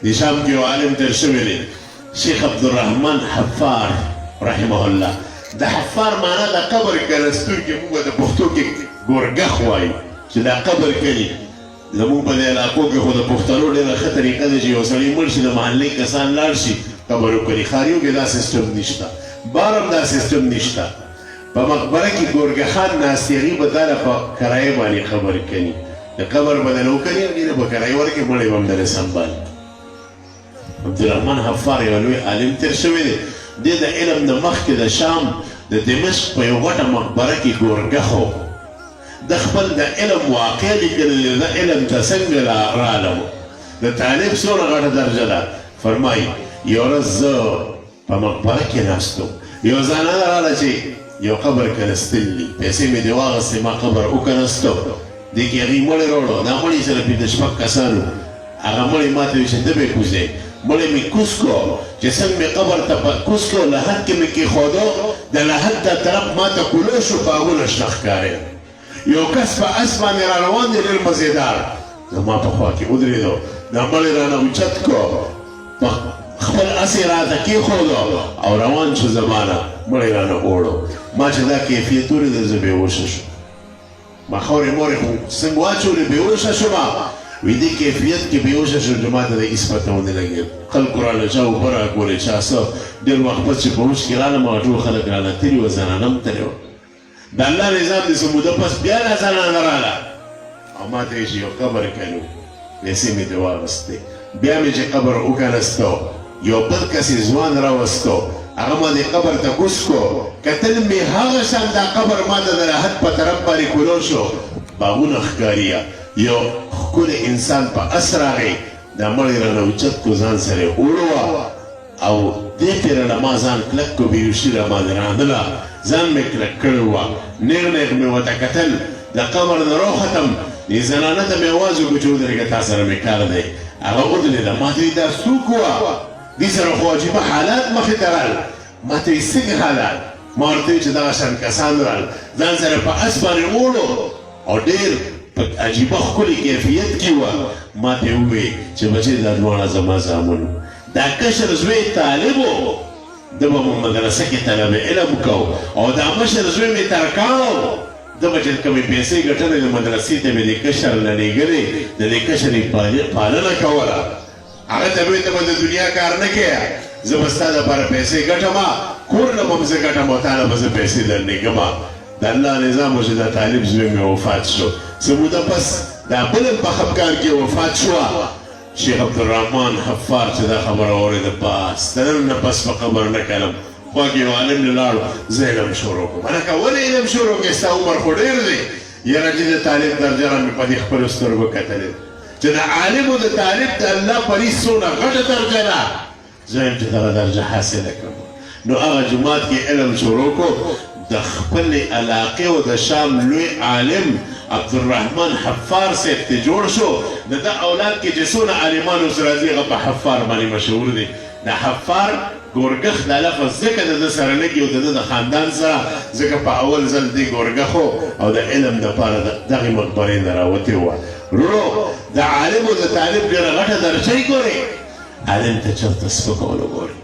د شام کې یو عالم تېر شوی دی شیخ عبدالرحمن حفار رحمه الله. د حفار معنا د قبر کلستونکي موږ د پښتو کې ګورګخ وایو چې دا قبر کوي. زموږ په دې علاقو کې خو د پښتنو ډېره ښه طریقه ده چې یو سړی مړ شي د محلې کسان لاړ شي قبر وکړي. ښاریو کې دا سیسټم نشته، بار هم دا سیسټم نشته. په مقبره کې ګورګخان ناست دي، هغوی به دا په کرایه باندې قبر کوي. د قبر به دله وکړي، هغوی له به کرایه ورکړي، مړی به هم دله سنبالي. عبدالرحمن حفار یو لوی عالم تېر شوی دی. دی د علم نه مخکې د شام د دمشق په یو غټه مقبره کې ګورګخ و. د خپل د علم واقع لیکلی د علم ته څنګه رالم. د طالب څومره غټه درجه ده. فرمایي یو ورځ زه په مقبره کې ناست وم، یو زنانه راغله چې یو قبر کنستلي، پیسې مې دې واخیستې، ما قبر وکنستو. دې کې هغوی مړی راوړو، دا مړي سره پنځه شپږ کسان وو. هغه مړی ما ته وایي چې ته به یې کوزې. مړی مې کوز کړو، چې څنګه مې قبر ته کوز کړو، لحد کې مې کېښودو، د لحد دا طرف ما ته کولو شو، باغونه شنه ښکارېدل. یو کس په اس باندې را روان دی ډېر مزېدار، زما په خوا کې ودرېدو، دا مړی رانه اوچت کړو، خپل اس یې راته کېښودو او روان شو زما نه، مړی رانه اوړو. ما چې دا کیفیت ولید زه بېهوشه شوم. ما خورې مورې خو څنګه واچولې بېهوشه شومه. وی دې کیفیت کې بېهوشه شوم چې ما ته د هېڅ پته ونه لګېد. خلکو رانه چا اوبه راکولې، چا څه. ډېر وخت پس چې په اوښ کې رالم هغه ټول خلک رانه تللي وه، زنانه هم تللې وه. د الله نظام د څه موده پس بیا دا زنانه راغله او ما ته یې چې یو قبر کوي، پیسې مې ترې واخیستې. بیا مې چې قبر وکنستو، یو بل کس یې ځوان راوستو، هغه ما دې قبر ته کوز کړو. کتل مې هغه شان دا قبر ما ته د راحت په طرف باندې کولو شو، باغونه ښکارېه. یو ښکلی انسان په اس راغی، دا مړی رانه اوچت کړو، ځان سره یې وړوه او دې پېره له ما ځان کلک کړو، بېهوشي راباندې رانغله، ځان مې کلک کړی وه. نیغ نیغ مې ورته کتل، د قبر نه راوختم، دې زنانه ته مې اواز وکړو چې ودرېږه، تا سره مې کار دی. هغه ودرېده، ما ته وایي دا څوک وه؟ دې سره خو عجیبه حالات مخې ته رال. ما ته وایي څنګه حالات؟ ما ورته وایي چې دغه شان کسان رال، ځان سره په اس باندې وړو او ډېر په عجیبه ښکلي کیفیت کې وه. ما ته یې وویل چې بچې دا دواړه زما زامن وو. دا کشر زوی طالب و، ده به مو مدرسه کې طلب علم کو، او دا مشر زوی مې ترکاو، ده به چې کومې پیسې ګټلې د مدرسې ته مې د کشر نه لېږلې، د دې کشر یې پالنه کوله. هغه ته به ته به د دنیا کار نه کوې، زه به ستا دپاره پیسې ګټم، کور نه به م زه ګټم او تا نه به زه پیسې درلېږم. د الله نظام و چې دا طالب زوی مې وفات شو. څه موده پس دا بل هم په خفګان کې وفات شوه. شیخ عبدالرحمن حفار چې دا خبره واورېده، بس د نن نه پس په قبر نه کلم. خوا کې یو عالم نه لاړو، زه علم شروع کړم. هلکه ولې علم شروع کړې؟ ستا عمر خو ډېر دی. یاره چې د طالب درجه را مې په دې خپلو سترګو کتلې چې د عالم او د طالب د الله پرې څونه غټه درجه ده. زه یم چې دغه درجه حاصله کړم. نو هغه جومات کې علم شروع کړو. د خپلې علاقې او د شام لوی عالم عبدالرحمن حفار صاحب ته جوړ شو. د ده اولاد کې چې څونه عالمان اوس راځي هغه په حفار باندې مشهور دي. د حفار ګورګخ دا لفظ ځکه د ده سره لګي او د ده د خاندان سره، ځکه په اول ځل دی ګورګخ او د علم دپاره دغې مقبرې نه راوتې وه. ورو د عالم او د طالب ډېره غټه درجه یې ګورې، عالم ته چېرته سپکول وګورې.